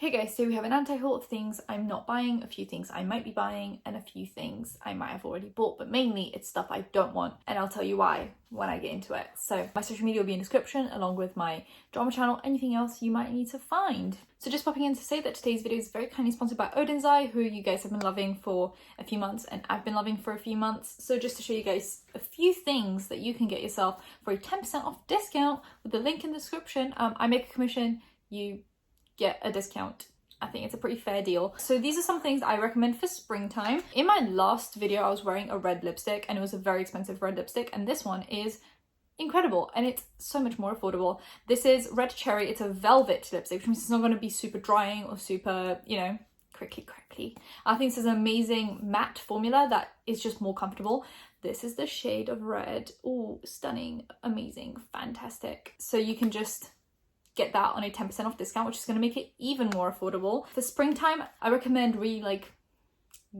Hey guys, so we have an anti-haul of things I'm not buying, a few things I might be buying, and a few things I might have already bought, but mainly it's stuff I don't want, and I'll tell you why when I get into it. So my social media will be in the description, along with my drama channel, anything else you might need to find. So just popping in to say that today's video is very kindly sponsored by Odenzai, who you guys have been loving for a few months, and I've been loving for a few months. So just to show you guys a few things that you can get yourself for a 10% off discount with the link in the description. I make a commission, you get a discount. I think it's a pretty fair deal. So these are some things I recommend for springtime. In my last video, I was wearing a red lipstick and it was a very expensive red lipstick, and this one is incredible and it's so much more affordable. This is Red Cherry. It's a velvet lipstick, which means it's not going to be super drying or super, you know, crickly. I think this is an amazing matte formula that is just more comfortable. This is the shade of red. Oh, stunning, amazing, fantastic. So you can just get that on a 10% off discount, which is going to make it even more affordable. For springtime, I recommend really like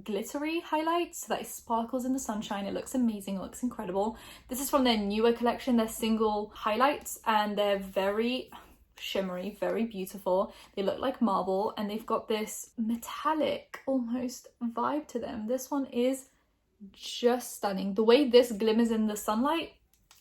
glittery highlights so that it sparkles in the sunshine. It looks amazing, it looks incredible. This is from their newer collection, their single highlights, and they're very shimmery, very beautiful. They look like marble and they've got this metallic almost vibe to them. This one is just stunning. The way this glimmers in the sunlight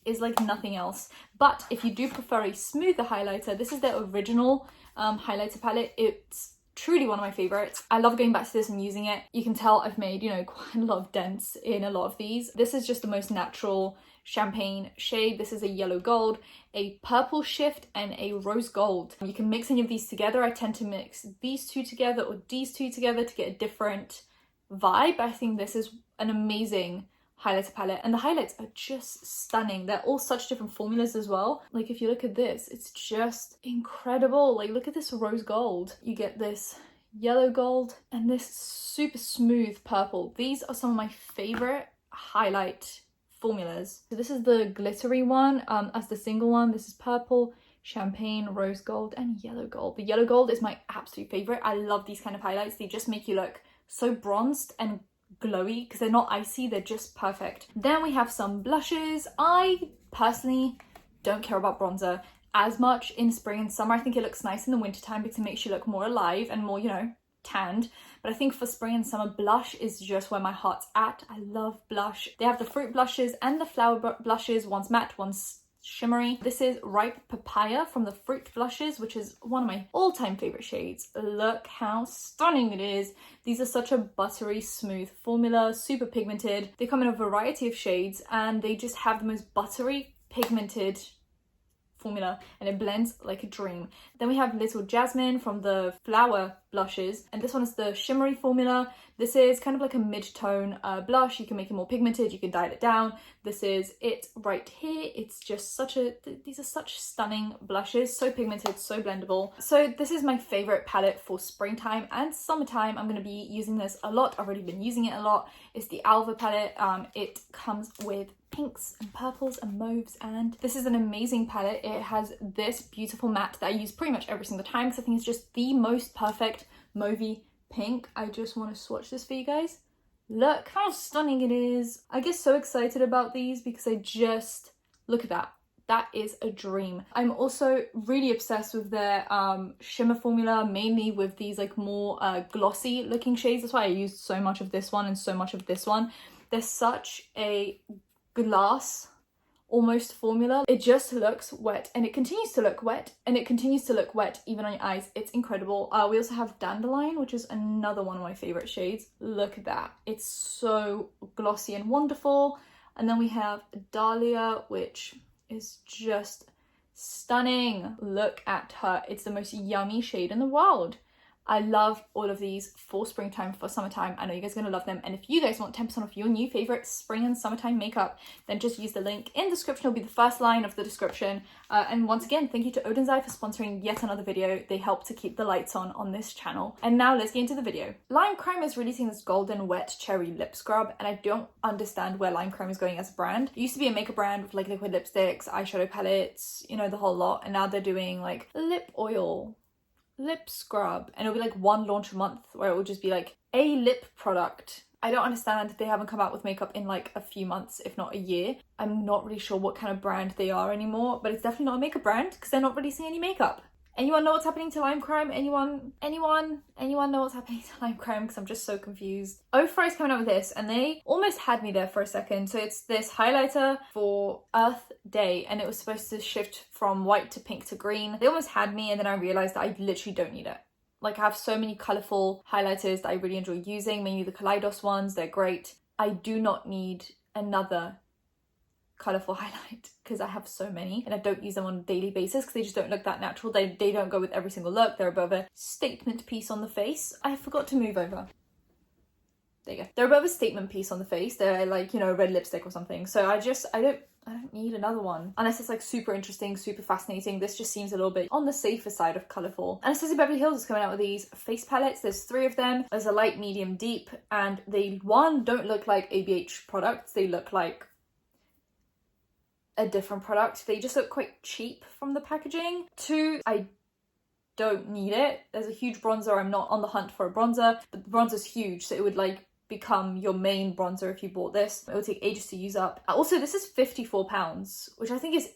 is like nothing else. But if you do prefer a smoother highlighter, this is their original highlighter palette. It's truly one of my favorites. I love going back to this and using it. You can tell I've made, you know, quite a lot of dents in a lot of these. This is just the most natural champagne shade. This is a yellow gold, a purple shift, and a rose gold. You can mix any of these together. I tend to mix these two together or these two together to get a different vibe. I think this is an amazing highlighter palette, and the highlights are just stunning. They're all such different formulas as well. Like if you look at this, it's just incredible. Like look at this rose gold. You get this yellow gold and this super smooth purple. These are some of my favorite highlight formulas. So this is the glittery one as the single one. This is purple, champagne, rose gold, and yellow gold. The yellow gold is my absolute favorite. I love these kind of highlights. They just make you look so bronzed and glowy because they're not icy, they're just perfect. Then we have some blushes. I personally don't care about bronzer as much in spring and summer. I think it looks nice in the winter time because it makes you look more alive and more, you know, tanned. But I think for spring and summer, blush is just where my heart's at. I love blush. They have the fruit blushes and the flower blushes. One's matte, one's shimmery. This is Ripe Papaya from the Fruit Blushes, which is one of my all-time favorite shades. Look how stunning it is. These are such a buttery smooth formula, super pigmented. They come in a variety of shades and they just have the most buttery pigmented formula, and it blends like a dream. Then we have Little Jasmine from the Flower Blushes, and this one is the shimmery formula. This is kind of like a mid-tone blush. You can make it more pigmented, you can dial it down. This is it right here. It's just such a, these are such stunning blushes, so pigmented, so blendable. So this is my favorite palette for springtime and summertime. I'm going to be using this a lot. I've already been using it a lot. It's the Alva palette. It comes with pinks and purples and mauves, and this is an amazing palette. It has this beautiful matte that I use pretty much every single time because I think it's just the most perfect mauvey pink. I just want to swatch this for you guys. Look how stunning it is. I get so excited about these because I just look at that. That is a dream. I'm also really obsessed with their shimmer formula, mainly with these like more glossy looking shades. That's why I used so much of this one and so much of this one. They're such a glass almost formula. It just looks wet and it continues to look wet and it continues to look wet even on your eyes. It's incredible. We also have Dandelion, which is another one of my favorite shades. Look at that. It's so glossy and wonderful. And then we have Dahlia, which is just stunning. Look at her. It's the most yummy shade in the world. I love all of these for springtime, for summertime. I know you guys are going to love them. And if you guys want 10% off your new favorite spring and summertime makeup, then just use the link in the description. It'll be the first line of the description. And once again, thank you to Odenzai for sponsoring yet another video. They help to keep the lights on this channel. And now let's get into the video. Lime Crime is releasing this golden wet cherry lip scrub, and I don't understand where Lime Crime is going as a brand. It used to be a makeup brand with like liquid lipsticks, eyeshadow palettes, you know, the whole lot. And now they're doing like lip oil, lip scrub, and it'll be like one launch a month where it will just be like a lip product. I don't understand. They haven't come out with makeup in like a few months, if not a year. I'm not really sure what kind of brand they are anymore, but it's definitely not a makeup brand because they're not releasing any makeup. Anyone know what's happening to lime crime? Anyone know what's happening to lime crime? Because I'm just so confused. Ofra is coming out with this, and they almost had me there for a second. So it's this highlighter for Earth Day, and it was supposed to shift from white to pink to green. They almost had me, and then I realized that I literally don't need it. Like, I have so many colourful highlighters that I really enjoy using, mainly the Kaleidos ones, they're great. I do not need another colourful highlight because I have so many and I don't use them on a daily basis because they just don't look that natural. They don't go with every single look. They're above a statement piece on the face. I forgot to move over. There you go. They're above a statement piece on the face. They're like, you know, red lipstick or something. So I don't need another one unless it's like super interesting, super fascinating. This just seems a little bit on the safer side of colourful. Anastasia Beverly Hills is coming out with these face palettes. There's 3 of them. There's a light, medium, deep, and they don't look like ABH products. They look like a different product. They just look quite cheap from the packaging. 2, I don't need it. There's a huge bronzer. I'm not on the hunt for a bronzer, but the bronzer's huge, so it would like become your main bronzer if you bought this. It would take ages to use up. Also, this is £54, which I think is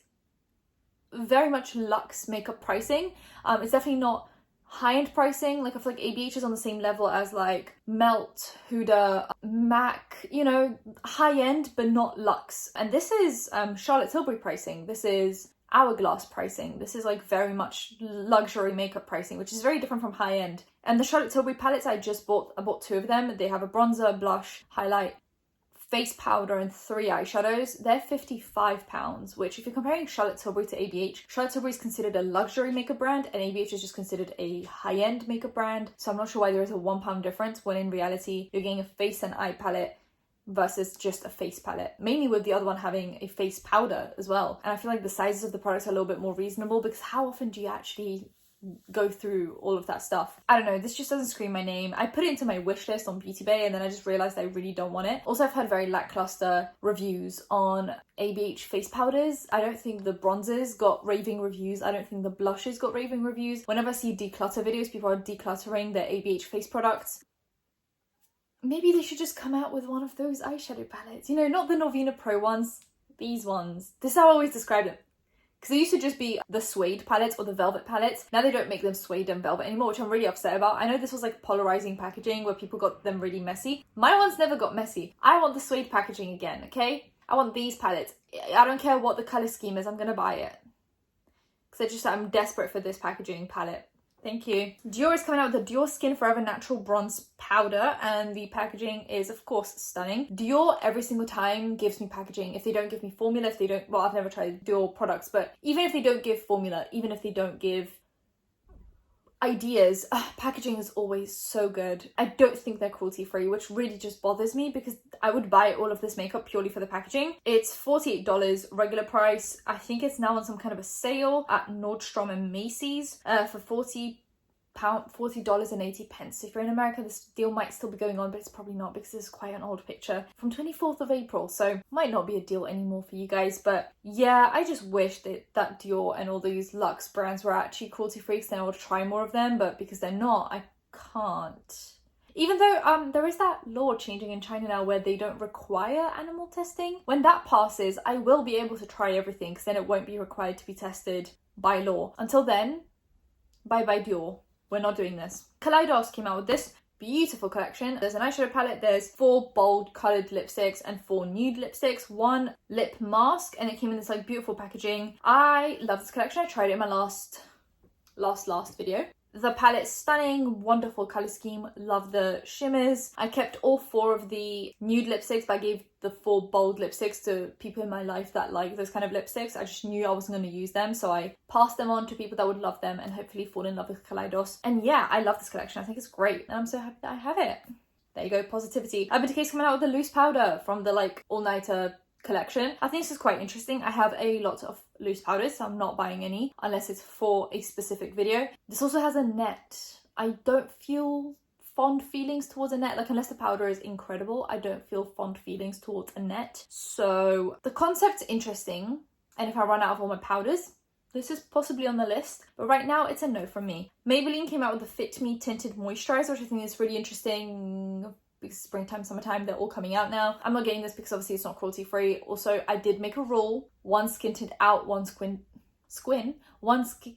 very much luxe makeup pricing. It's definitely not high-end pricing. Like, I feel like ABH is on the same level as like Melt, Huda, MAC, you know, high-end but not luxe. And this is Charlotte Tilbury pricing. This is Hourglass pricing. This is like very much luxury makeup pricing, which is very different from high-end. And the Charlotte Tilbury palettes I bought 2 of them. They have a bronzer, blush, highlight, face powder, and 3 eyeshadows. They're £55, which if you're comparing Charlotte Tilbury to ABH, Charlotte Tilbury is considered a luxury makeup brand and ABH is just considered a high-end makeup brand. So I'm not sure why there is a £1 difference when in reality you're getting a face and eye palette versus just a face palette, mainly with the other one having a face powder as well. And I feel like the sizes of the products are a little bit more reasonable because how often do you actually go through all of that stuff? I don't know, this just doesn't scream my name. I put it into my wish list on Beauty Bay and then I just realized I really don't want it. Also, I've had very lackluster reviews on ABH face powders. I don't think the bronzers got raving reviews. I don't think the blushes got raving reviews. Whenever I see declutter videos, people are decluttering their ABH face products. Maybe they should just come out with one of those eyeshadow palettes. You know, not the Norvina Pro ones, these ones. This is how I always describe them. Because they used to just be the suede palettes or the velvet palettes. Now they don't make them suede and velvet anymore, which I'm really upset about. I know this was like polarizing packaging where people got them really messy. My ones never got messy. I want the suede packaging again, okay? I want these palettes. I don't care what the color scheme is, I'm gonna buy it. Because I'm desperate for this packaging palette. Thank you. Dior is coming out with the Dior Skin Forever Natural Bronze Powder, and the packaging is, of course, stunning. Dior every single time gives me packaging. If they don't give me formula, well, I've never tried Dior products, but even if they don't give formula, even if they don't give ideas, packaging is always so good. I don't think they're cruelty-free, which really just bothers me because I would buy all of this makeup purely for the packaging. It's $48 regular price. I think it's now on some kind of a sale at Nordstrom and Macy's for $40.80. If you're in America, this deal might still be going on, but it's probably not because this is quite an old picture from 24th of April, so might not be a deal anymore for you guys. But yeah, I just wish that Dior and all these luxe brands were actually cruelty-free because then I would try more of them, but because they're not, I can't. Even though there is that law changing in China now where they don't require animal testing. When that passes, I will be able to try everything because then it won't be required to be tested by law. Until then, bye-bye Dior. We're not doing this. Kaleidos came out with this beautiful collection. There's an eyeshadow palette, there's 4 bold coloured lipsticks and 4 nude lipsticks, 1 lip mask, and it came in this like beautiful packaging. I love this collection. I tried it in my last video. The palette's stunning, wonderful colour scheme, love the shimmers. I kept all 4 of the nude lipsticks, but I gave the 4 bold lipsticks to people in my life that like those kind of lipsticks. I just knew I wasn't going to use them, so I passed them on to people that would love them and hopefully fall in love with Kaleidos. And yeah, I love this collection. I think it's great and I'm so happy that I have it. There you go, positivity. Urban Decay's coming out with the loose powder from the like all-nighter collection. I think this is quite interesting. I have a lot of loose powders, so I'm not buying any unless it's for a specific video. This also has a net. I don't feel fond feelings towards a net, like unless the powder is incredible, I don't feel fond feelings towards a net. So the concept's interesting, and if I run out of all my powders, this is possibly on the list, but right now it's a no from me. Maybelline came out with the Fit Me Tinted Moisturizer, which I think is really interesting because springtime, summertime, they're all coming out now. I'm not getting this because obviously it's not cruelty free. Also, I did make a rule, 1 skin tint out, 1 squin, one skin,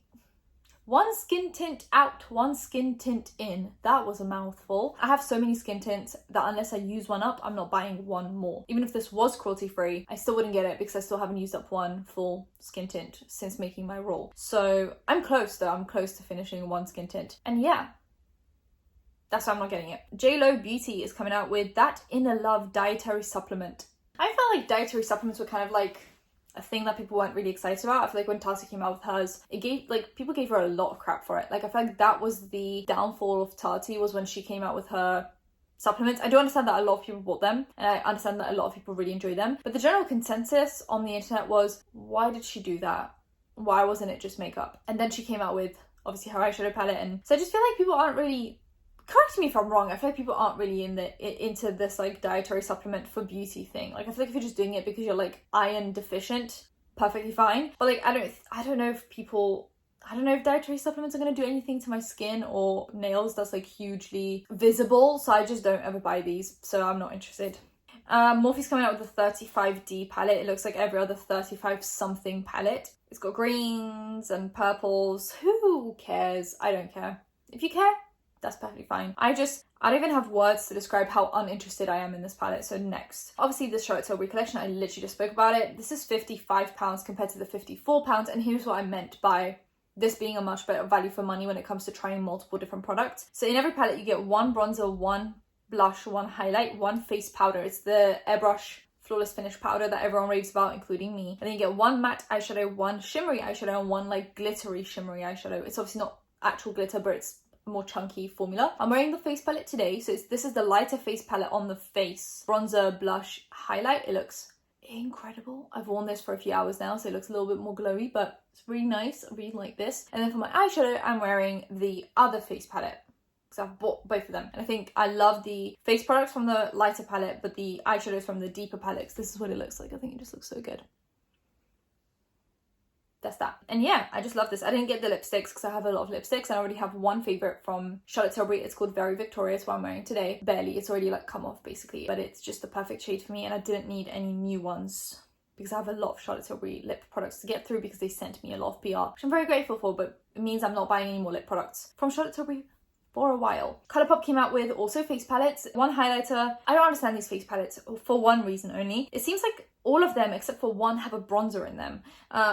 One skin tint out, one skin tint in. That was a mouthful. I have so many skin tints that unless I use one up, I'm not buying one more. Even if this was cruelty free, I still wouldn't get it because I still haven't used up one full skin tint since making my roll. So I'm close though, I'm close to finishing one skin tint. And yeah, that's why I'm not getting it. JLo Beauty is coming out with that Inner Love dietary supplement. I felt like dietary supplements were kind of like a thing that people weren't really excited about. I feel like when Tati came out with hers, it gave, like, people gave her a lot of crap for it. Like, I feel like that was the downfall of Tati, was when she came out with her supplements. I do understand that a lot of people bought them, and I understand that a lot of people really enjoy them. But the general consensus on the internet was, why did she do that? Why wasn't it just makeup? And then she came out with, obviously, her eyeshadow palette. And so I just feel like people aren't really, correct me if I'm wrong, I feel like people aren't really into this like dietary supplement for beauty thing. Like, I feel like if you're just doing it because you're like iron deficient, perfectly fine. But like, I don't know if dietary supplements are going to do anything to my skin or nails that's like hugely visible. So I just don't ever buy these. So I'm not interested. Morphe's coming out with the 35D palette. It looks like every other 35 something palette. It's got greens and purples. Who cares? I don't care. If you care, that's perfectly fine. I don't even have words to describe how uninterested I am in this palette. So next. Obviously this Charlotte Tilbury collection, I literally just spoke about it. This is £55 compared to the £54. And here's what I meant by this being a much better value for money when it comes to trying multiple different products. So in every palette, you get one bronzer, one blush, one highlight, one face powder. It's the Airbrush Flawless Finish powder that everyone raves about, including me. And then you get one matte eyeshadow, one shimmery eyeshadow, and one like glittery shimmery eyeshadow. It's obviously not actual glitter, but it's more chunky formula. I'm wearing the face palette today, so this is the lighter face palette on the face. Bronzer, blush, highlight. It looks incredible. I've worn this for a few hours now, so it looks a little bit more glowy, but it's really nice. I really like this. And then for my eyeshadow, I'm wearing the other face palette because I've bought both of them. And I think I love the face products from the lighter palette, but the eyeshadows from the deeper palettes. This is what it looks like. I think it just looks so good. That's that. And yeah, I just love this. I didn't get the lipsticks because I have a lot of lipsticks. I already have one favorite from Charlotte Tilbury. It's called Very Victorious, what I'm wearing today. Barely. It's already like come off basically, but it's just the perfect shade for me, and I didn't need any new ones because I have a lot of Charlotte Tilbury lip products to get through because they sent me a lot of PR, which I'm very grateful for, but it means I'm not buying any more lip products from Charlotte Tilbury for a while. Colourpop came out with also face palettes. One highlighter. I don't understand these face palettes for one reason only. It seems like all of them except for one have a bronzer in them,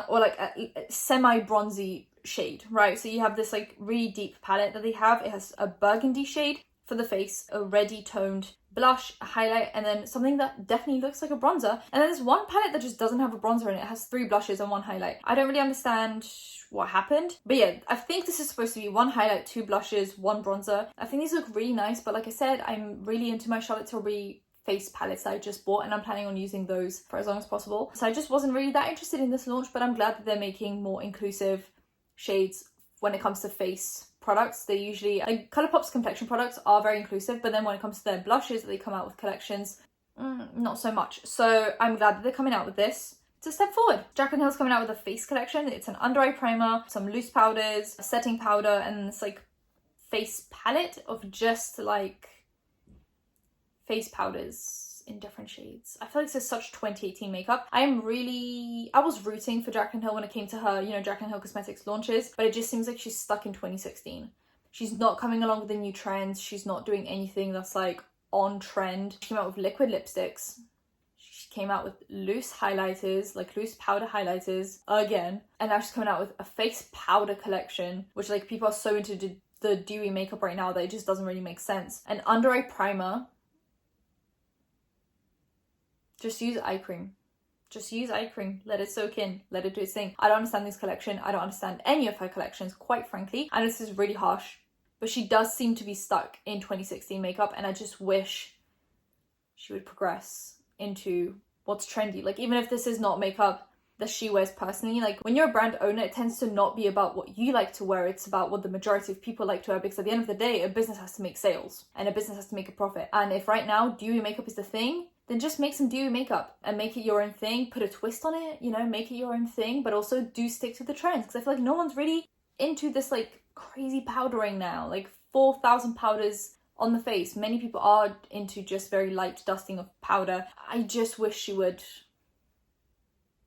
or like a semi-bronzy shade, right? So you have this like really deep palette that they have. It has a burgundy shade for the face, a reddy toned blush, a highlight, and then something that definitely looks like a bronzer. And then there's one palette that just doesn't have a bronzer in it. It has 3 blushes and 1 highlight. I don't really understand what happened, but yeah, I think this is supposed to be 1 highlight, 2 blushes, 1 bronzer. I think these look really nice, but like I said, I'm really into my Charlotte Tilbury face palettes that I just bought, and I'm planning on using those for as long as possible. So I just wasn't really that interested in this launch, but I'm glad that they're making more inclusive shades when it comes to face products. They usually, like Colourpop's complexion products are very inclusive, but then when it comes to their blushes that they come out with collections, not so much. So I'm glad that they're coming out with this. It's a step forward. Jaclyn Hill's coming out with a face collection. It's an under eye primer, some loose powders, a setting powder, and this like face palette of just like face powders in different shades. I feel like this is such 2018 makeup. I was rooting for Jaclyn Hill when it came to her, you know, Jaclyn Hill Cosmetics launches, but it just seems like she's stuck in 2016. She's not coming along with the new trends. She's not doing anything that's like on trend. She came out with liquid lipsticks. She came out with loose highlighters, like loose powder highlighters again. And now she's coming out with a face powder collection, which like people are so into the dewy makeup right now that it just doesn't really make sense. An under eye primer. Just use eye cream. Just use eye cream. Let it soak in. Let it do its thing. I don't understand this collection. I don't understand any of her collections, quite frankly. And this is really harsh. But she does seem to be stuck in 2016 makeup. And I just wish she would progress into what's trendy. Like, even if this is not makeup that she wears personally, like when you're a brand owner, it tends to not be about what you like to wear. It's about what the majority of people like to wear, because at the end of the day, a business has to make sales and a business has to make a profit. And if right now dewy makeup is the thing, then just make some dewy makeup and make it your own thing. Put a twist on it, you know, make it your own thing, but also do stick to the trends, because I feel like no one's really into this like crazy powdering now, like 4,000 powders on the face. Many people are into just very light dusting of powder. I just wish she would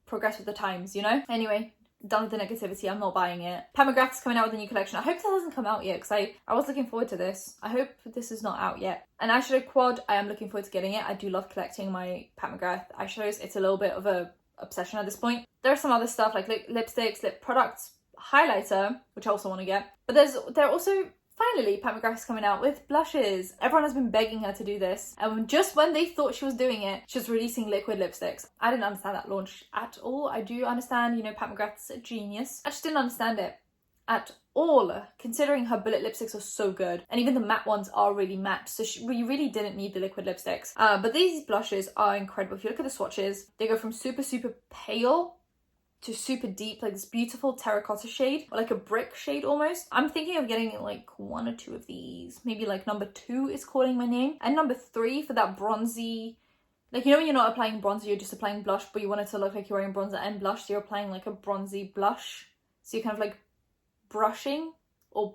progress with the times, you know? Anyway, Done with the negativity. I'm not buying it. McGrath's coming out with a new collection. I hope that hasn't come out yet because I was looking forward to this. I hope this is not out yet. An eyeshadow quad, I am looking forward to getting it. I do love collecting my McGrath eyeshadows. It's a little bit of a obsession at this point. There are some other stuff like lipsticks, lip products, highlighter, which I also want to get. But there are also, finally, McGrath is coming out with blushes. Everyone has been begging her to do this. And just when they thought she was doing it, she was releasing liquid lipsticks. I didn't understand that launch at all. I do understand, you know, McGrath's a genius. I just didn't understand it at all, considering her bullet lipsticks are so good. And even the matte ones are really matte. So we really didn't need the liquid lipsticks. But these blushes are incredible. If you look at the swatches, they go from super, super pale to super deep, like this beautiful terracotta shade, or like a brick shade almost. I'm thinking of getting like 1 or 2 of these. Maybe like number 2 is calling my name. And number 3 for that bronzy, like, you know when you're not applying bronzer, you're just applying blush, but you want it to look like you're wearing bronzer and blush, so you're applying like a bronzy blush. So you're kind of like brushing, or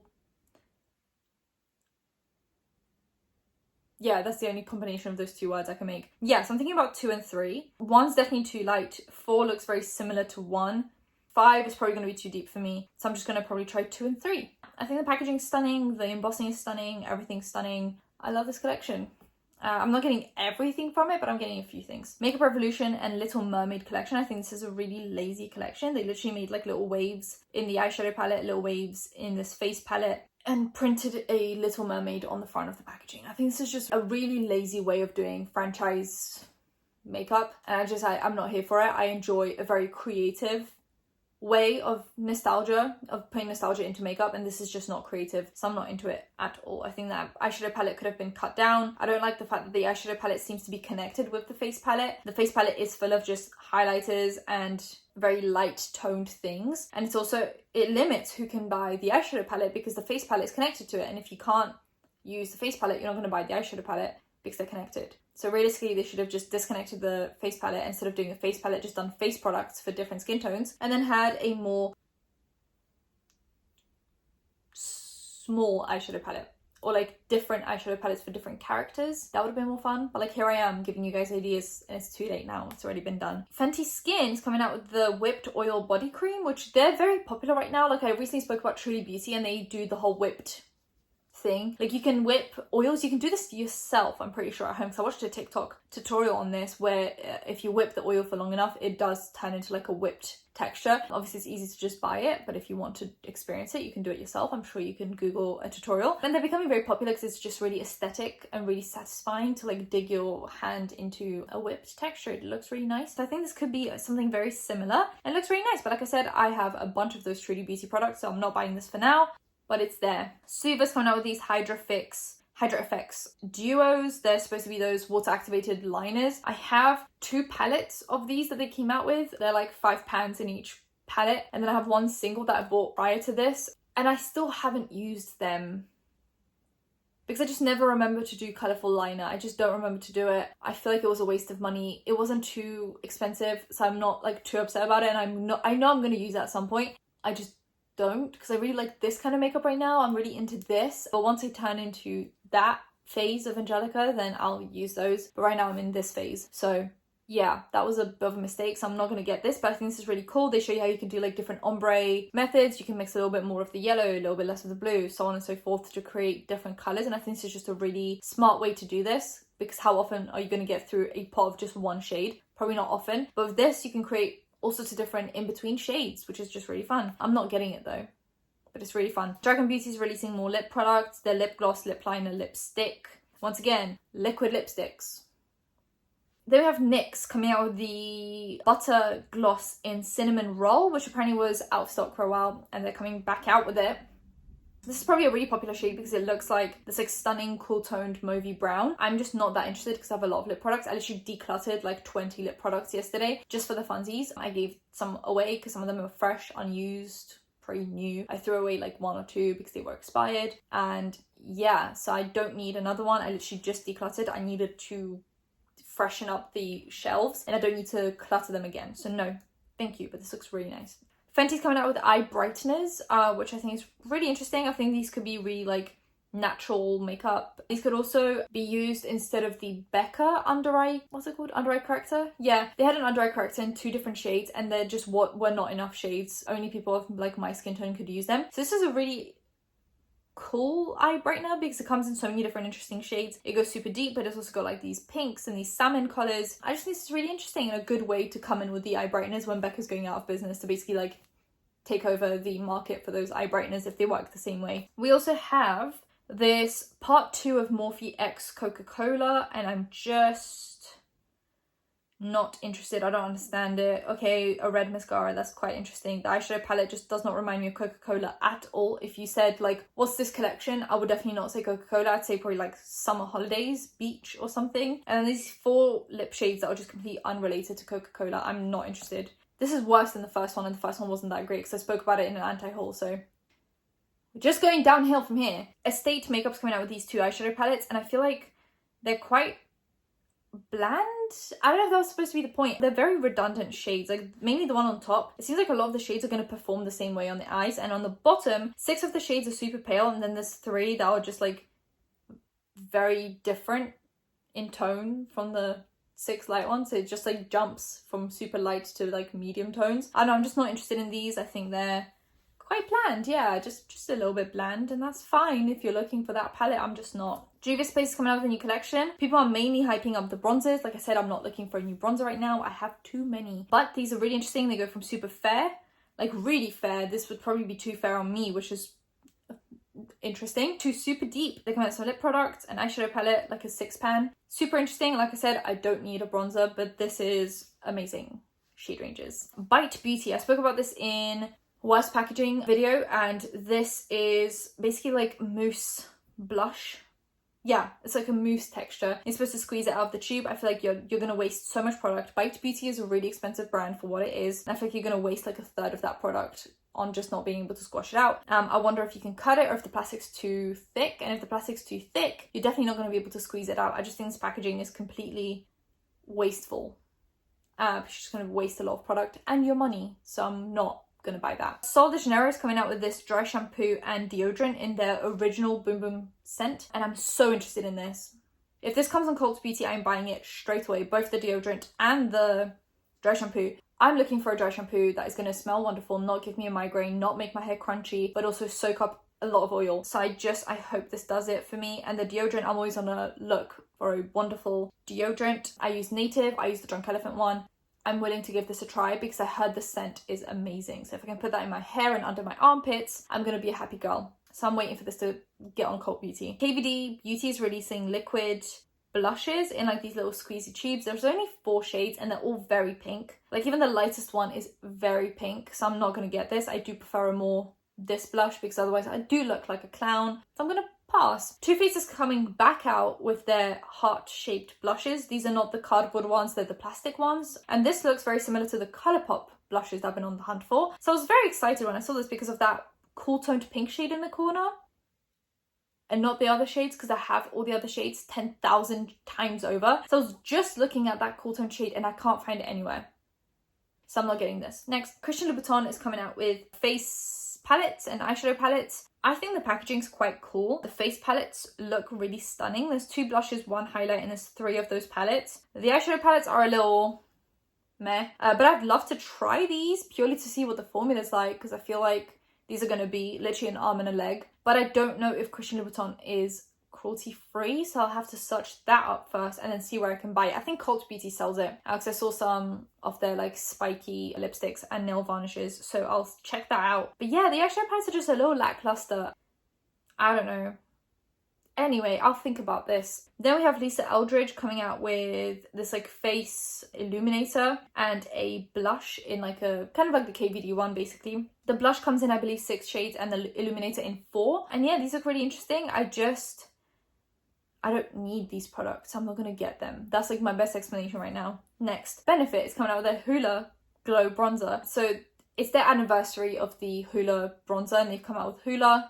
yeah, that's the only combination of those 2 words I can make. Yeah, so I'm thinking about 2 and 3. 1's definitely too light. 4 looks very similar to 1. 5 is probably going to be too deep for me. So I'm just going to probably try 2 and 3. I think the packaging is stunning. The embossing is stunning. Everything's stunning. I love this collection. I'm not getting everything from it, but I'm getting a few things. Makeup Revolution and Little Mermaid collection. I think this is a really lazy collection. They literally made like little waves in the eyeshadow palette, little waves in this face palette, and printed a Little Mermaid on the front of the packaging. I think this is just a really lazy way of doing franchise makeup, and I'm not here for it. I enjoy a very creative way of nostalgia, of putting nostalgia into makeup, and this is just not creative, so I'm not into it at all. I think that eyeshadow palette could have been cut down. I don't like the fact that the eyeshadow palette seems to be connected with the face palette. The face palette is full of just highlighters and very light toned things, and it limits who can buy the eyeshadow palette because the face palette is connected to it, and if you can't use the face palette, you're not going to buy the eyeshadow palette because they're connected. So realistically, they should have just disconnected the face palette. Instead of doing a face palette, just done face products for different skin tones, and then had a more small eyeshadow palette, or like different eyeshadow palettes for different characters. That would have been more fun. But like, here I am giving you guys ideas, and it's too late now. It's already been done. Fenty Skin's coming out with the whipped oil body cream, which they're very popular right now. Like, I recently spoke about Truly Beauty, and they do the whole whipped thing. Like, you can whip oils. You can do this yourself, I'm pretty sure, at home, because I watched a TikTok tutorial on this where if you whip the oil for long enough, it does turn into like a whipped texture. Obviously, it's easy to just buy it, but if you want to experience it, you can do it yourself. I'm sure you can Google a tutorial. And they're becoming very popular because it's just really aesthetic and really satisfying to like dig your hand into a whipped texture. It looks really nice. So I think this could be something very similar. It looks really nice, but like I said, I have a bunch of those Truly Beauty products, so I'm not buying this for now, but it's there. Suva's coming out with these Hydra Effects duos. They're supposed to be those water activated liners. I have 2 palettes of these that they came out with. They're like £5 in each palette. And then I have 1 single that I bought prior to this, and I still haven't used them because I just never remember to do colourful liner. I just don't remember to do it. I feel like it was a waste of money. It wasn't too expensive, so I'm not like too upset about it, and I know I'm going to use it at some point. I just don't, because I really like this kind of makeup right now. I'm really into this, but once I turn into that phase of Angelika, then I'll use those. But right now I'm in this phase, so yeah, that was a bit of a mistake, so I'm not going to get this, but I think this is really cool. They show you how you can do like different ombre methods. You can mix a little bit more of the yellow, a little bit less of the blue, so on and so forth, to create different colors. And I think this is just a really smart way to do this, because how often are you going to get through a pot of just one shade? Probably not often. But with this, you can create all sorts of different in-between shades, which is just really fun. I'm not getting it though, but it's really fun. Dragon Beauty is releasing more lip products. Their lip gloss, lip liner, lipstick. Once again, liquid lipsticks. Then we have NYX coming out with the Butter Gloss in Cinnamon Roll, which apparently was out of stock for a while, and they're coming back out with it. This is probably a really popular shade because it looks like this like stunning cool toned mauvey brown. I'm just not that interested because I have a lot of lip products. I literally decluttered like 20 lip products yesterday just for the funsies. I gave some away because some of them were fresh, unused, pretty new. I threw away like 1 or 2 because they were expired. And yeah, so I don't need another one. I literally just decluttered. I needed to freshen up the shelves and I don't need to clutter them again. So no, thank you, but this looks really nice. Fenty's coming out with eye brighteners, which I think is really interesting. I think these could be really like natural makeup. These could also be used instead of the Becca under eye, what's it called? Under eye corrector? Yeah, they had an under eye corrector in 2 different shades, and they're just what were not enough shades. Only people of like my skin tone could use them. So this is a really cool eye brightener because it comes in so many different interesting shades. It goes super deep, but it's also got like these pinks and these salmon colors. I just think this is really interesting and a good way to come in with the eye brighteners when Becca's going out of business, to basically like take over the market for those eye brighteners if they work the same way. We also have this part 2 of Morphe X Coca-Cola, and I'm just not interested. I don't understand it. Okay, a red mascara, that's quite interesting. The eyeshadow palette just does not remind me of Coca-Cola at all. If you said like, what's this collection? I would definitely not say Coca-Cola. I'd say probably like summer holidays, beach or something. And then these 4 lip shades that are just completely unrelated to Coca-Cola. I'm not interested. This is worse than the first one, and the first one wasn't that great because I spoke about it in an anti-haul, so we're just going downhill from here. Estate Makeup's coming out with these 2 eyeshadow palettes, and I feel like they're quite bland. I don't know if that was supposed to be the point. They're very redundant shades, like mainly the one on top. It seems like a lot of the shades are going to perform the same way on the eyes, and on the bottom 6 of the shades are super pale, and then there's 3 that are just like very different in tone from the 6 light ones. So it just like jumps from super light to like medium tones. I don't know, I'm just not interested in these. I think they're quite bland, yeah, just a little bit bland, and that's fine if you're looking for that palette. I'm just not. Juvia Space is coming out with a new collection. People are mainly hyping up the bronzers. Like I said, I'm not looking for a new bronzer right now. I have too many. But these are really interesting. They go from super fair, like really fair. This would probably be too fair on me, which is interesting, to super deep. They come out with some lip products, an eyeshadow palette, like a 6-pan. Super interesting. Like I said, I don't need a bronzer, but this is amazing shade ranges. Bite Beauty. I spoke about this in worst packaging video, and this is basically like mousse blush. Yeah, it's like a mousse texture. You're supposed to squeeze it out of the tube. I feel like you're gonna waste so much product. Bite Beauty is a really expensive brand for what it is, and I feel like you're gonna waste like a third of that product on just not being able to squash it out. I wonder if you can cut it or if the plastic's too thick, and if the plastic's too thick, you're definitely not going to be able to squeeze it out. I just think this packaging is completely wasteful. It's just going to waste a lot of product and your money, so I'm not going to buy that. Sol de Janeiro is coming out with this dry shampoo and deodorant in their original Boom Boom scent, and I'm so interested in this. If this comes on Cult Beauty, I'm buying it straight away, both the deodorant and the dry shampoo. I'm looking for a dry shampoo that is going to smell wonderful, not give me a migraine, not make my hair crunchy, but also soak up a lot of oil. So I hope this does it for me. And the deodorant, I'm always on a look for a wonderful deodorant. I use Native, I use the Drunk Elephant one. I'm willing to give this a try because I heard the scent is amazing. So if I can put that in my hair and under my armpits, I'm going to be a happy girl. So I'm waiting for this to get on Cult Beauty. KVD Beauty is releasing liquid blushes in like these little squeezy tubes. There's only 4 shades and they're all very pink. Like even the lightest one is very pink, so I'm not going to get this. I do prefer a more this blush because otherwise I do look like a clown. So I'm going to pass. Too Faced is coming back out with their heart-shaped blushes. These are not the cardboard ones, they're the plastic ones. And this looks very similar to the Colourpop blushes that I've been on the hunt for. So I was very excited when I saw this because of that cool toned pink shade in the corner. And not the other shades, because I have all the other shades 10,000 times over. So I was just looking at that cool tone shade and I can't find it anywhere. So I'm not getting this. Next, Christian Louboutin is coming out with face palettes and eyeshadow palettes. I think the packaging's quite cool. The face palettes look really stunning. There's 2 blushes, 1 highlight, and there's 3 of those palettes. The eyeshadow palettes are a little meh. But I'd love to try these purely to see what the formula's like, because I feel like these are going to be literally an arm and a leg. But I don't know if Christian Louboutin is cruelty free, so I'll have to search that up first and then see where I can buy it. I think Cult Beauty sells it because I saw some of their like spiky lipsticks and nail varnishes, so I'll check that out. But yeah, the eyeshadow palettes are just a little lackluster. I don't know. Anyway, I'll think about this. Then we have Lisa Eldridge coming out with this like face illuminator and a blush in like a kind of like the KVD one basically. The blush comes in I believe 6 shades and the illuminator in 4. And yeah, these look really interesting. I don't need these products. I'm not going to get them. That's like my best explanation right now. Next, Benefit is coming out with their Hoola Glow Bronzer. So it's their anniversary of the Hoola bronzer and they've come out with Hoola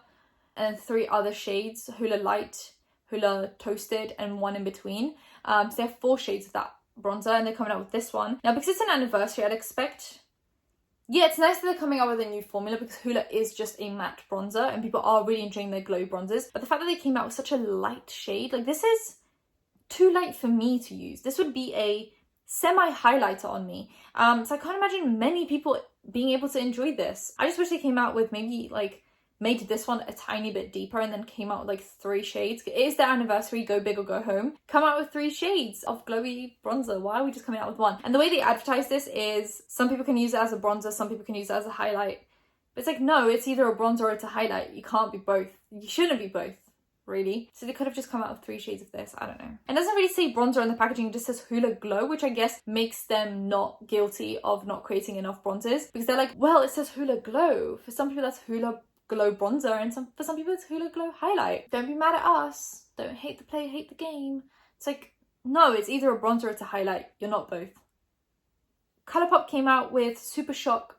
and 3 other shades, Hoola Light, Hoola Toasted, and 1 in between. So they have 4 shades of that bronzer and they're coming out with this one. Now because it's an anniversary, I'd expect Yeah, it's nice that they're coming out with a new formula because Hoola is just a matte bronzer and people are really enjoying their glow bronzers. But the fact that they came out with such a light shade, like this is too light for me to use. This would be a semi-highlighter on me. So I can't imagine many people being able to enjoy this. I just wish they came out with maybe like made this one a tiny bit deeper and then came out with like 3 shades. It is their anniversary, go big or go home. Come out with 3 shades of glowy bronzer. Why are we just coming out with 1? And the way they advertise this is some people can use it as a bronzer, some people can use it as a highlight. But it's like, no, it's either a bronzer or it's a highlight. You can't be both. You shouldn't be both, really. So they could have just come out with 3 shades of this. I don't know. It doesn't really say bronzer on the packaging, it just says Hoola Glow, which I guess makes them not guilty of not creating enough bronzers. Because they're like, well, it says Hoola Glow. For some people, that's Hoola Glow bronzer, and for some people it's Hoola Glow highlight. Don't be mad at us. Don't hate the play, hate the game. It's like, no, it's either a bronzer or it's a highlight. You're not both. Colourpop came out with Super Shock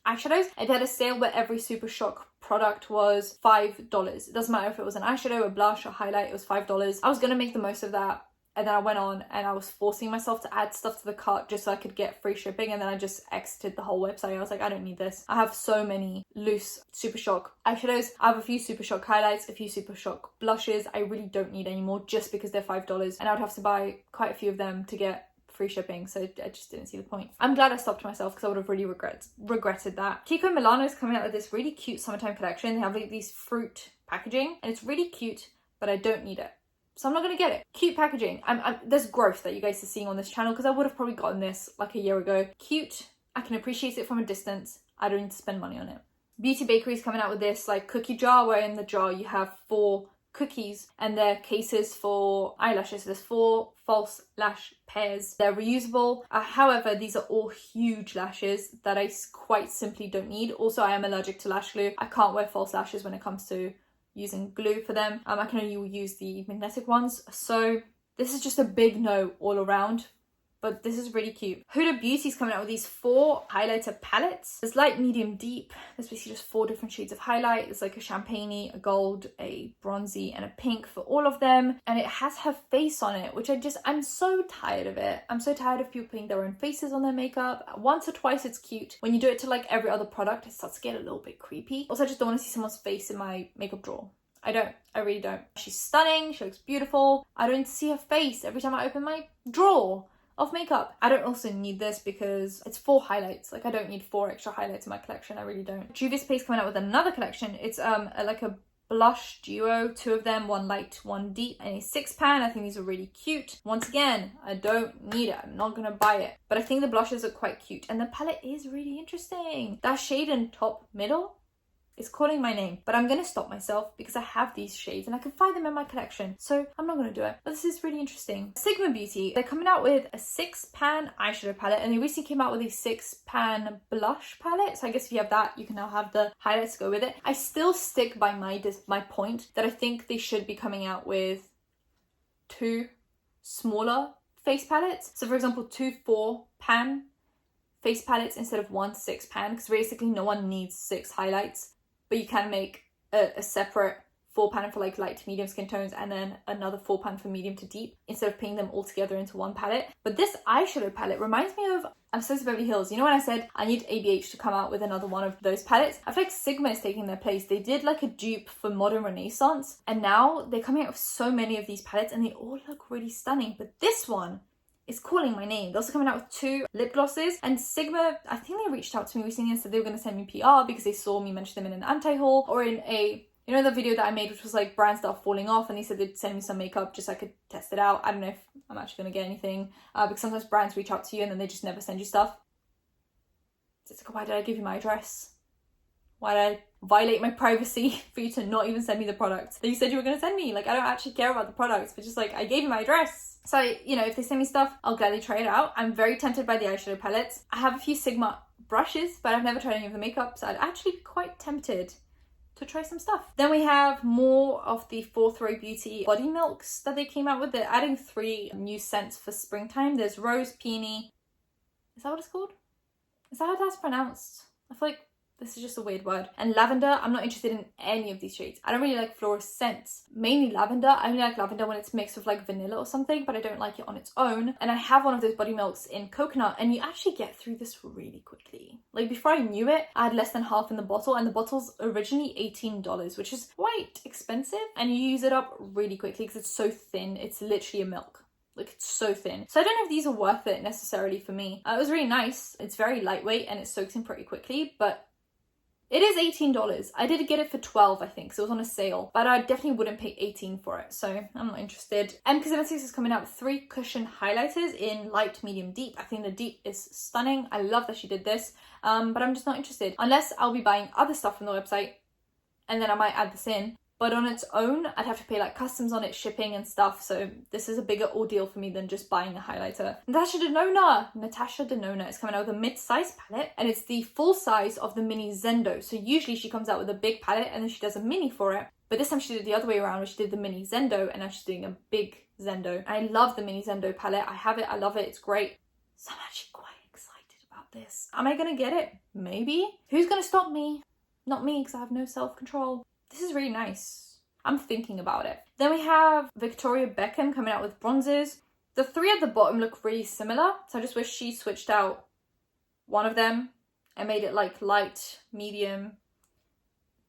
eyeshadows. It had a sale where every Super Shock product was $5. It doesn't matter if it was an eyeshadow, a blush, a highlight, it was $5. I was gonna make the most of that. And then I went on and I was forcing myself to add stuff to the cart just so I could get free shipping. And then I just exited the whole website. I was like, I don't need this. I have so many loose Super Shock eyeshadows. I have a few Super Shock highlights, a few Super Shock blushes. I really don't need any more just because they're $5. And I would have to buy quite a few of them to get free shipping, so I just didn't see the point. I'm glad I stopped myself because I would have really regretted that. Kiko and Milano is coming out with this really cute summertime collection. They have like these fruit packaging and it's really cute, but I don't need it. So I'm not going to get it. Cute packaging. There's growth that you guys are seeing on this channel because I would have probably gotten this like a year ago. Cute. I can appreciate it from a distance. I don't need to spend money on it. Beauty Bakery is coming out with this like cookie jar where in the jar you have 4 cookies and they're cases for eyelashes. So there's 4 false lash pairs. They're reusable. However, these are all huge lashes that I quite simply don't need. Also, I am allergic to lash glue. I can't wear false lashes when it comes to using glue for them. I can only use the magnetic ones. So this is just a big no all around. But this is really cute. Huda Beauty's coming out with these 4 highlighter palettes. There's light, medium, deep. There's basically just 4 different shades of highlight. There's like a champagne-y, a gold, a bronzy, and a pink for all of them. And it has her face on it, which I'm so tired of it. I'm so tired of people putting their own faces on their makeup. Once or twice it's cute. When you do it to like every other product, it starts to get a little bit creepy. Also, I just don't want to see someone's face in my makeup drawer. I really don't. She's stunning, she looks beautiful. I don't see her face every time I open my drawer of makeup. I don't also need this because it's 4 highlights. Like I don't need 4 extra highlights in my collection. I really don't. Juvia's Place coming out with another collection. It's like a blush duo, 2 of them, 1 light, 1 deep, and a 6-pan. I think these are really cute. Once again, I don't need it. I'm not gonna buy it. But I think the blushes are quite cute and the palette is really interesting. That shade in top middle is calling my name, but I'm gonna stop myself because I have these shades and I can find them in my collection, so I'm not gonna do it. But this is really interesting. Sigma Beauty, they're coming out with a 6-pan eyeshadow palette and they recently came out with a 6-pan blush palette. So I guess if you have that, you can now have the highlights to go with it. I still stick by my point that I think they should be coming out with 2 smaller face palettes. So for example, 2 4-pan face palettes instead of 1 6-pan, because basically no one needs 6 highlights. But you can make a separate 4-pan for like light to medium skin tones and then another 4-pan for medium to deep instead of putting them all together into one palette. But this eyeshadow palette reminds me of Anastasia Beverly Hills. You know when I said I need ABH to come out with another one of those palettes? I feel like Sigma is taking their place. They did like a dupe for Modern Renaissance and now they're coming out with so many of these palettes and they all look really stunning. But this one is calling my name. They're also coming out with 2 lip glosses, and Sigma, I think they reached out to me recently and said they were going to send me PR because they saw me mention them in an anti-haul or in a, you know, the video that I made which was like brands that are falling off, and they said they'd send me some makeup just so I could test it out. I don't know if I'm actually going to get anything because sometimes brands reach out to you and then they just never send you stuff. So it's like, why did I give you my address? Why did I violate my privacy for you to not even send me the product that you said you were going to send me? Like, I don't actually care about the products, but just like, I gave you my address. So, you know, if they send me stuff, I'll gladly try it out. I'm very tempted by the eyeshadow palettes. I have a few Sigma brushes, but I've never tried any of the makeup, so I'd actually be quite tempted to try some stuff. Then we have more of the 4th Row Beauty body milks that they came out with. They're adding 3 new scents for springtime. There's Rose, Peony. Is that what it's called? Is that how that's pronounced? I feel like This is just a weird word. And lavender, I'm not interested in any of these shades. I don't really like florist scents. Mainly lavender. I only like lavender when it's mixed with like vanilla or something, but I don't like it on its own. And I have one of those body milks in coconut, and you actually get through this really quickly. Like before I knew it, I had less than half in the bottle, and the bottle's originally $18, which is quite expensive. And you use it up really quickly because it's so thin. It's literally a milk. Like, it's so thin. So I don't know if these are worth it necessarily for me. It was really nice. It's very lightweight and it soaks in pretty quickly, but it is $18. I did get it for 12, I think, so it was on a sale, but I definitely wouldn't pay 18 for it, so I'm not interested. MK76 is coming out with 3 cushion highlighters in light, medium, deep. I think the deep is stunning. I love that she did this, but I'm just not interested. Unless I'll be buying other stuff from the website, and then I might add this in. But on its own, I'd have to pay like customs on it, shipping and stuff. So this is a bigger ordeal for me than just buying a highlighter. Natasha Denona is coming out with a mid-size palette, and it's the full size of the mini Zendo. So usually she comes out with a big palette and then she does a mini for it. But this time she did it the other way around, where she did the mini Zendo and now she's doing a big Zendo. I love the mini Zendo palette. I have it. I love it. It's great. So I'm actually quite excited about this. Am I going to get it? Maybe. Who's going to stop me? Not me, because I have no self-control. This is really nice. I'm thinking about it. Then we have Victoria Beckham coming out with bronzers. The 3 at the bottom look really similar, so I just wish she switched out one of them and made it like light, medium,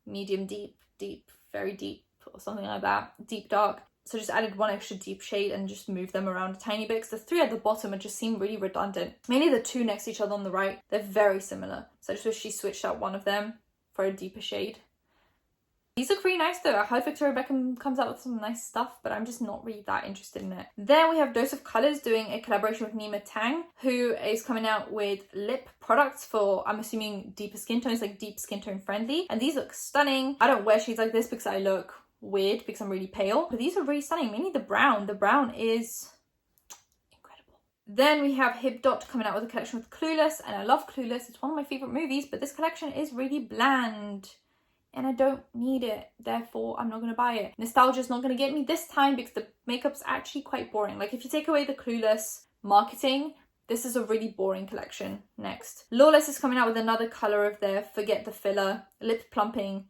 deep, very deep, or something like that. Deep, dark. So just added one extra deep shade and just moved them around a tiny bit, because the 3 at the bottom would just seem really redundant. Mainly the 2 next to each other on the right, they're very similar. So I just wish she switched out one of them for a deeper shade. These look really nice though. I heard Victoria Beckham comes out with some nice stuff, but I'm just not really that interested in it. Then we have Dose of Colours doing a collaboration with Nima Tang, who is coming out with lip products for, I'm assuming, deeper skin tones, like deep skin tone friendly. And these look stunning. I don't wear shades like this because I look weird because I'm really pale, but these are really stunning. Mainly the brown. The brown is incredible. Then we have Hip Dot coming out with a collection with Clueless, and I love Clueless. It's one of my favorite movies, but this collection is really bland. And I don't need it, therefore I'm not going to buy it. Nostalgia's not going to get me this time because the makeup's actually quite boring. Like, if you take away the Clueless marketing, this is a really boring collection. Next. Lawless is coming out with another colour of their Forget the Filler, lip plumping,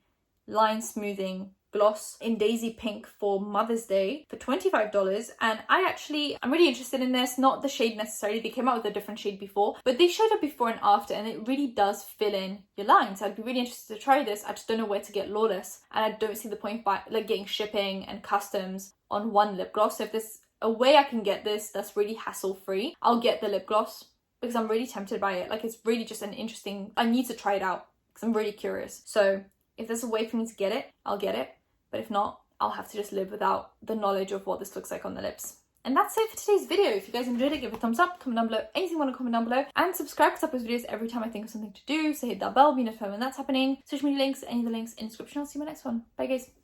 line smoothing gloss in Daisy Pink for Mother's Day for $25. And I'm really interested in this. Not the shade necessarily, they came out with a different shade before, but they showed up before and after, and it really does fill in your lines. I'd be really interested to try this. I just don't know where to get Lawless, and I don't see the point by like getting shipping and customs on one lip gloss. So if there's a way I can get this that's really hassle free, I'll get the lip gloss, because I'm really tempted by it. Like, it's really just an interesting, I need to try it out because I'm really curious. So if there's a way for me to get it, I'll get it. But if not, I'll have to just live without the knowledge of what this looks like on the lips. And that's it for today's video. If you guys enjoyed it, give it a thumbs up, comment down below anything you want to comment down below, and subscribe because I post videos every time I think of something to do. So hit that bell, be notified when that's happening. Social media links, any of the links in the description. I'll see you in my next one. Bye guys.